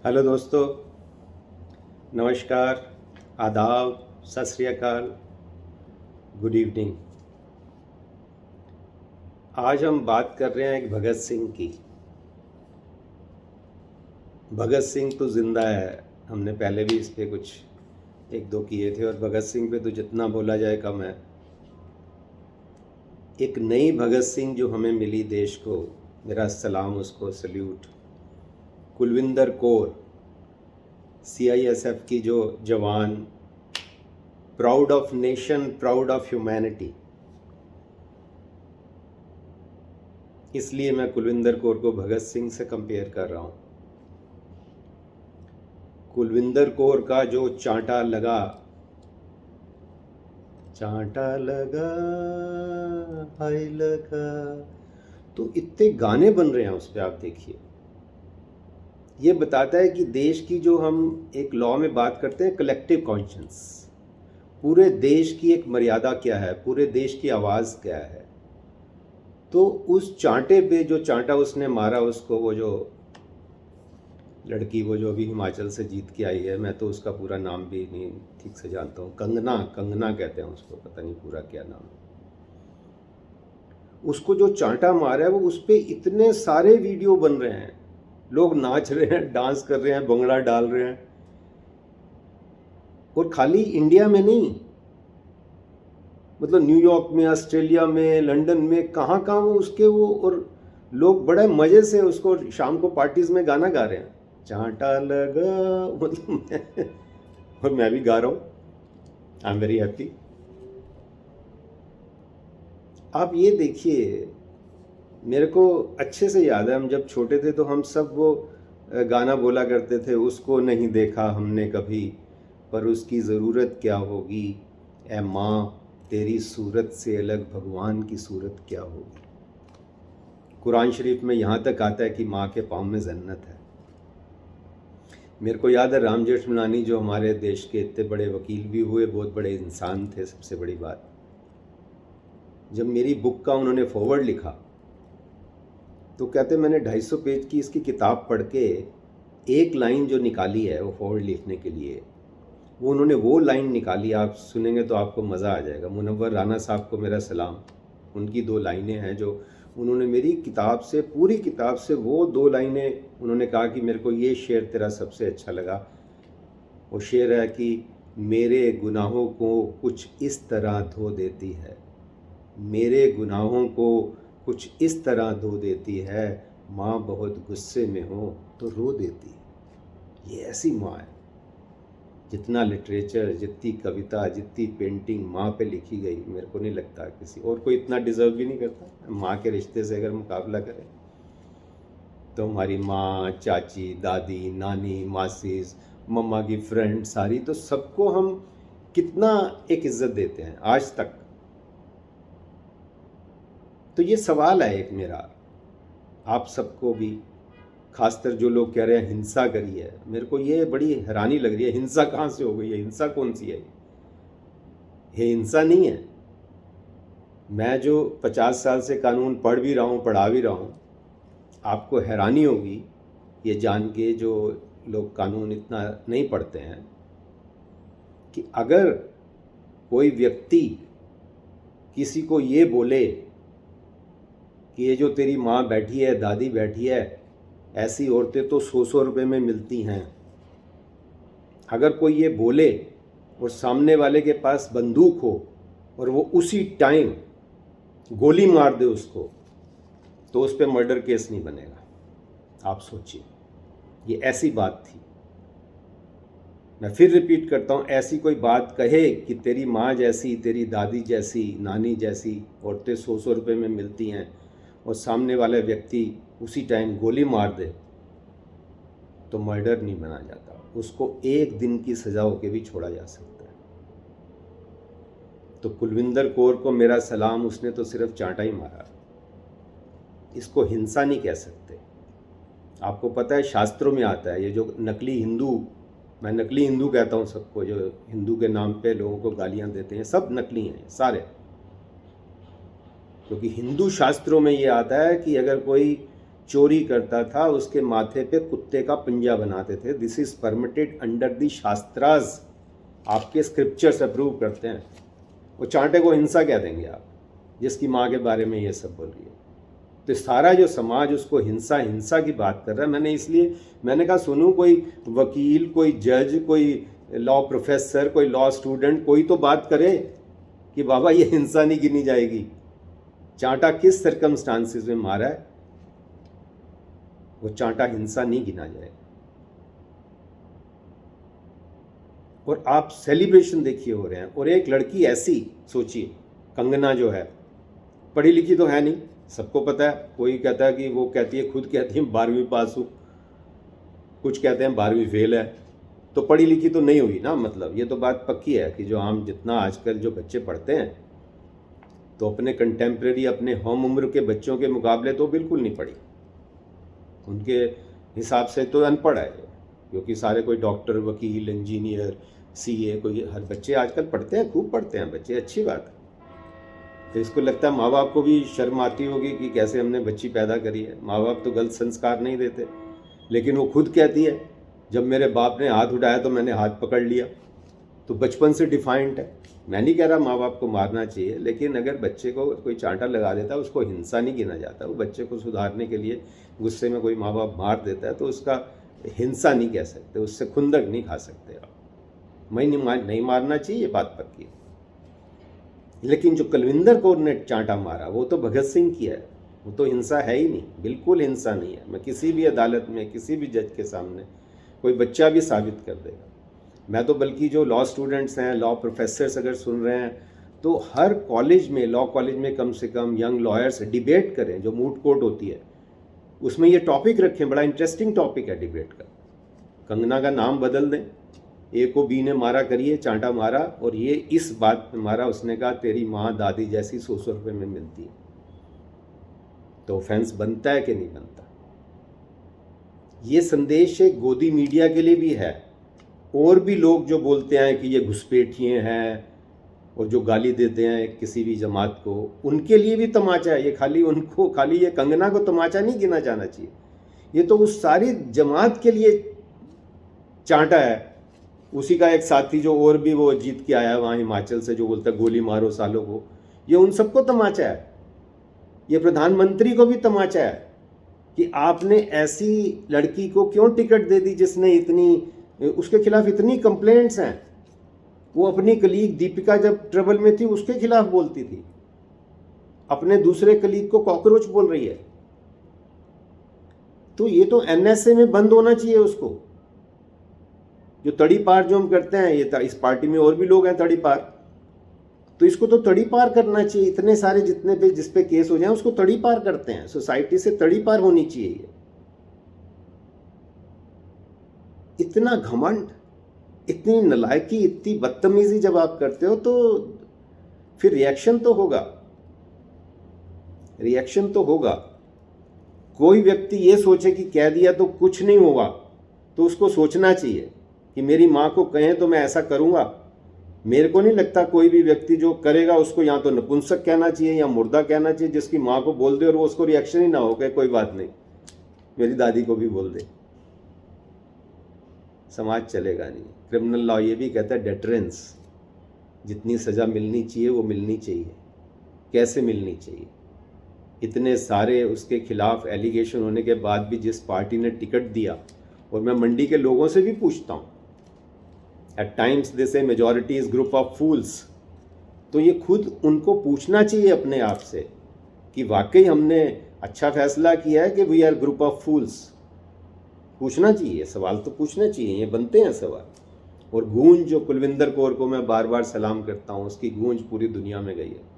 Hello दोस्तों, नमस्कार, आदाब, सत श्री अकाल, गुड इवनिंग। आज हम बात कर रहे हैं एक भगत सिंह की। भगत सिंह तो ज़िंदा है, हमने पहले भी इस पे कुछ एक दो किए थे और भगत सिंह पे तो जितना बोला जाए कम है। एक नई भगत सिंह जो हमें मिली देश को, मेरा सलाम उसको, सल्यूट। कुलविंदर कौर, सीआईएसएफ की जो जवान, proud of nation, proud of humanity. इसलिए मैं कुलविंदर कौर को भगत सिंह से कंपेयर कर रहा हूँ। कुलविंदर कौर का जो चांटा लगा हाय लगा, तो इतने गाने बन रहे हैं उस पर, आप देखिए। ये बताता है कि देश की जो हम एक लॉ में बात करते हैं, कलेक्टिव कॉन्शियंस, पूरे देश की एक मर्यादा क्या है, पूरे देश की आवाज़ क्या है। तो उस चांटे पे जो चांटा उसने मारा, उसको वो जो लड़की, वो जो अभी हिमाचल से जीत के आई है, मैं तो उसका पूरा नाम भी नहीं ठीक से जानता हूँ, कंगना कहते हैं उसको, पता नहीं पूरा क्या नाम है। उसको जो चांटा मारा है, वो उस पर इतने सारे वीडियो बन रहे हैं, लोग नाच रहे हैं, डांस कर रहे हैं, भंगड़ा डाल रहे हैं। और खाली इंडिया में नहीं, मतलब न्यूयॉर्क में, ऑस्ट्रेलिया में, लंदन में, कहाँ कहाँ वो उसके वो, और लोग बड़े मज़े से उसको शाम को पार्टीज में गाना गा रहे हैं, चांटा लगा, मतलब और मैं भी गा रहा हूँ। I am very happy. आप ये देखिए, मेरे को अच्छे से याद है, हम जब छोटे थे तो हम सब वो गाना बोला करते थे, उसको नहीं देखा हमने कभी, पर उसकी ज़रूरत क्या होगी, ए माँ तेरी सूरत से अलग भगवान की सूरत क्या होगी। कुरान शरीफ में यहाँ तक आता है कि माँ के पाँव में जन्नत है। मेरे को याद है राम जेठमलानी, जो हमारे देश के इतने बड़े वकील भी हुए, बहुत बड़े इंसान थे। सबसे बड़ी बात, जब मेरी बुक का उन्होंने फॉरवर्ड लिखा तो कहते मैंने 250 पेज की इसकी किताब पढ़ के एक लाइन जो निकाली है वो फॉरवर्ड लिखने के लिए, वो उन्होंने वो लाइन निकाली, आप सुनेंगे तो आपको मज़ा आ जाएगा। मुनव्वर राना साहब को मेरा सलाम। उनकी 2 लाइनें हैं जो उन्होंने मेरी किताब से, पूरी किताब से वो 2 लाइनें उन्होंने कहा कि मेरे को ये शेर तेरा सबसे अच्छा लगा। वो शेर है कि मेरे गुनाहों को कुछ इस तरह धो देती है, मेरे गुनाहों को कुछ इस तरह धो देती है, माँ बहुत गुस्से में हो तो रो देती है। ये ऐसी माँ है। जितना लिटरेचर, जितनी कविता, जितनी पेंटिंग माँ पे लिखी गई, मेरे को नहीं लगता किसी और को इतना डिज़र्व भी नहीं करता। माँ के रिश्ते से अगर मुकाबला करें तो हमारी माँ, चाची, दादी, नानी, मासीज, मम्मा की फ्रेंड सारी, तो सबको हम कितना एक इज्जत देते हैं आज तक। तो ये सवाल है एक मेरा आप सबको भी, खासकर जो लोग कह रहे हैं हिंसा करी है, मेरे को ये बड़ी हैरानी लग रही है। हिंसा कहाँ से हो गई है? हिंसा कौन सी है? ये हिंसा नहीं है। मैं जो 50 साल से कानून पढ़ भी रहा हूँ, पढ़ा भी रहा हूँ, आपको हैरानी होगी ये जान के, जो लोग कानून इतना नहीं पढ़ते हैं, कि अगर कोई व्यक्ति किसी को ये बोले कि ये जो तेरी माँ बैठी है, दादी बैठी है, ऐसी औरतें तो 100-100 रुपये में मिलती हैं। अगर कोई ये बोले और सामने वाले के पास बंदूक हो और वो उसी टाइम गोली मार दे उसको, तो उस पर मर्डर केस नहीं बनेगा। आप सोचिए, ये ऐसी बात थी। मैं फिर रिपीट करता हूँ, ऐसी कोई बात कहे कि तेरी माँ जैसी, तेरी दादी जैसी, नानी जैसी औरतें 100-100 रुपये में मिलती हैं, और सामने वाला व्यक्ति उसी टाइम गोली मार दे, तो मर्डर नहीं बना जाता, उसको 1 दिन की सज़ा होकर भी छोड़ा जा सकता है। तो कुलविंदर कौर को मेरा सलाम, उसने तो सिर्फ चांटा ही मारा, इसको हिंसा नहीं कह सकते। आपको पता है शास्त्रों में आता है, ये जो नकली हिंदू, मैं नकली हिंदू कहता हूँ सबको, जो हिंदू के नाम पे लोगों को गालियाँ देते हैं, सब नकली हैं सारे। क्योंकि हिंदू शास्त्रों में ये आता है कि अगर कोई चोरी करता था उसके माथे पे कुत्ते का पंजा बनाते थे। This is permitted under the shastras, आपके स्क्रिप्चर्स अप्रूव करते हैं। वो चांटे को हिंसा कह देंगे आप, जिसकी माँ के बारे में ये सब बोल रही है। तो सारा जो समाज उसको हिंसा हिंसा की बात कर रहा है। मैंने कहा सुनूं, कोई वकील, कोई जज, कोई लॉ प्रोफेसर, कोई लॉ स्टूडेंट, कोई तो बात करे कि बाबा ये हिंसा नहीं गिनी जाएगी। चांटा किस सर्कमस्टांसिस में मारा है, वो चांटा हिंसा नहीं गिना जाएगा। और आप सेलिब्रेशन देखिए हो रहे हैं। और एक लड़की ऐसी, सोचिए, कंगना जो है, पढ़ी लिखी तो है नहीं, सबको पता है। कोई कहता है कि वो कहती है, खुद कहती है 12वीं पास हूँ, कुछ कहते हैं 12वीं फेल है, तो पढ़ी लिखी तो नहीं हुई ना। मतलब ये तो बात पक्की है कि जो आम जितना आजकल जो बच्चे पढ़ते हैं, तो अपने कंटेम्प्रेरी, अपने हम उम्र के बच्चों के मुकाबले तो बिल्कुल नहीं पढ़ी। उनके हिसाब से तो अनपढ़ है, क्योंकि सारे कोई डॉक्टर, वकील, इंजीनियर, सीए, कोई हर बच्चे आजकल पढ़ते हैं, खूब पढ़ते हैं बच्चे, अच्छी बात है। तो इसको लगता है माँ बाप को भी शर्म आती होगी कि कैसे हमने बच्ची पैदा करी है। माँ बाप तो गलत संस्कार नहीं देते, लेकिन वो खुद कहती है जब मेरे बाप ने हाथ उठाया तो मैंने हाथ पकड़ लिया। तो बचपन से डिफाइंड है। मैं नहीं कह रहा माँ बाप को मारना चाहिए, लेकिन अगर बच्चे को कोई चांटा लगा देता है, उसको हिंसा नहीं गिना जाता। वो बच्चे को सुधारने के लिए गुस्से में कोई माँ बाप मार देता है तो उसका हिंसा नहीं कह सकते, उससे खुंदक नहीं खा सकते आप। मैं नहीं मारना चाहिए, ये बात पक्की। लेकिन जो कुलविंदर कौर ने चांटा मारा वो तो भगत सिंह की है, वो तो हिंसा है ही नहीं, बिल्कुल हिंसा नहीं है। मैं किसी भी अदालत में, किसी भी जज के सामने, कोई बच्चा भी साबित कर देगा। मैं तो बल्कि जो लॉ स्टूडेंट्स हैं, लॉ प्रोफेसर्स अगर सुन रहे हैं, तो हर कॉलेज में, लॉ कॉलेज में कम से कम यंग लॉयर्स डिबेट करें, जो मूट कोर्ट होती है उसमें ये टॉपिक रखें। बड़ा इंटरेस्टिंग टॉपिक है डिबेट का। कंगना का नाम बदल दें, ए को बी ने मारा करिए, चांटा मारा, और ये इस बात पे मारा, उसने कहा तेरी माँ दादी जैसी 100 रुपये में मिलती है। तो ऑफेंस बनता है कि नहीं बनता? ये संदेश एक गोदी मीडिया के लिए भी है। और भी लोग जो बोलते हैं कि ये घुसपैठिए हैं और जो गाली देते हैं किसी भी जमात को, उनके लिए भी तमाचा है। ये खाली ये कंगना को तमाचा नहीं गिना जाना चाहिए, ये तो उस सारी जमात के लिए चांटा है। उसी का एक साथी जो और भी वो जीत के आया वहाँ हिमाचल से, जो बोलता है गोली मारो सालों को, ये उन सबको तमाचा है। ये प्रधानमंत्री को भी तमाचा है कि आपने ऐसी लड़की को क्यों टिकट दे दी जिसने उसके खिलाफ इतनी कंप्लेंट्स हैं। वो अपनी कलीग दीपिका जब ट्रबल में थी उसके खिलाफ बोलती थी, अपने दूसरे कलीग को कॉकरोच बोल रही है। तो ये तो एनएसए में बंद होना चाहिए उसको। जो तड़ी पार जो हम करते हैं, ये इस पार्टी में और भी लोग हैं तड़ी पार, तो इसको तो तड़ी पार करना चाहिए। इतने सारे जितने पे जिस पे केस हो जाए उसको तड़ी पार करते हैं। सोसाइटी से तड़ी पार होनी चाहिए ये। इतना घमंड, इतनी नलायकी, इतनी बदतमीजी जब आप करते हो तो फिर रिएक्शन तो होगा, रिएक्शन तो होगा। कोई व्यक्ति ये सोचे कि कह दिया तो कुछ नहीं होगा, तो उसको सोचना चाहिए कि मेरी माँ को कहें तो मैं ऐसा करूँगा। मेरे को नहीं लगता कोई भी व्यक्ति जो करेगा उसको या तो नपुंसक कहना चाहिए या मुर्दा कहना चाहिए। जिसकी माँ को बोल दे और वो उसको रिएक्शन ही ना हो कि कोई बात नहीं, मेरी दादी को भी बोल दे, समाज चलेगा नहीं। क्रिमिनल लॉ ये भी कहता है डेटरेंस, जितनी सज़ा मिलनी चाहिए वो मिलनी चाहिए। कैसे मिलनी चाहिए? इतने सारे उसके खिलाफ एलिगेशन होने के बाद भी जिस पार्टी ने टिकट दिया, और मैं मंडी के लोगों से भी पूछता हूँ, एट टाइम्स दे से मेजॉरिटी इज ग्रुप ऑफ फूल्स, तो ये खुद उनको पूछना चाहिए अपने आप से कि वाकई हमने अच्छा फैसला किया है कि वी आर ग्रुप ऑफ फूल्स। पूछना चाहिए, सवाल तो पूछना चाहिए, ये बनते हैं सवाल। और गूंज जो कुलविंदर कौर को मैं बार बार सलाम करता हूँ, उसकी गूंज पूरी दुनिया में गई है।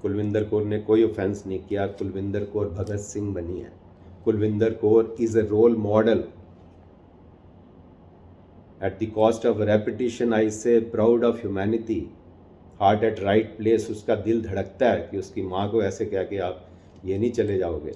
कुलविंदर कौर ने कोई ऑफेंस नहीं किया। कुलविंदर कौर भगत सिंह बनी है। Kulwinder Kaur is a role model. At the cost of reputation I say proud of humanity, heart at right place. उसका दिल धड़कता है कि उसकी माँ को ऐसे कह के आप ये नहीं चले जाओगे।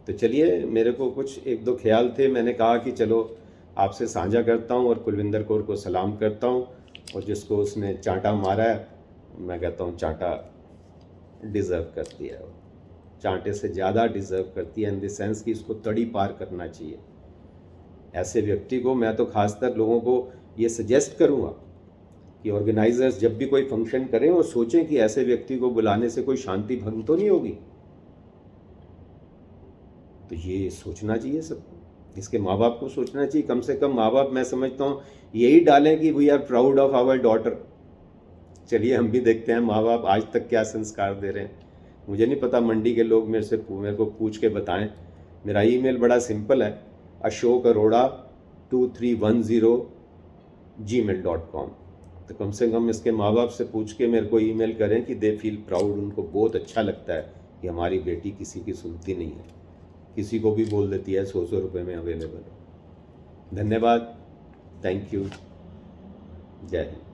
तो चलिए, मेरे को कुछ एक दो ख्याल थे, मैंने कहा कि चलो आपसे साझा करता हूँ और कुलविंदर कौर को सलाम करता हूँ। और जिसको उसने चांटा मारा है, मैं कहता हूँ चांटा डिज़र्व करती है। चांटे से ज़्यादा डिज़र्व करती है, इन द सेंस कि इसको तड़ी पार करना चाहिए। ऐसे व्यक्ति को मैं तो खासकर लोगों को ये सजेस्ट करूँगा कि ऑर्गेनाइजर्स जब भी कोई फंक्शन करें और सोचें कि ऐसे व्यक्ति को बुलाने से कोई शांति भंग तो नहीं होगी। तो ये सोचना चाहिए सबको, इसके माँ बाप को सोचना चाहिए। कम से कम माँ बाप मैं समझता हूँ यही डालें कि we are proud of our daughter. चलिए हम भी देखते हैं माँ बाप आज तक क्या संस्कार दे रहे हैं। मुझे नहीं पता, मंडी के लोग मेरे को पूछ के बताएं। मेरा ईमेल बड़ा सिंपल है, ashok.arora2310@gmail.com। तो कम से कम इसके माँ बाप से पूछ के मेरे को ईमेल करें कि दे फील प्राउड, उनको बहुत अच्छा लगता है कि हमारी बेटी किसी की सुनती नहीं है, किसी को भी बोल देती है 100 रुपये में अवेलेबल है। धन्यवाद, थैंक यू, जय हिंद।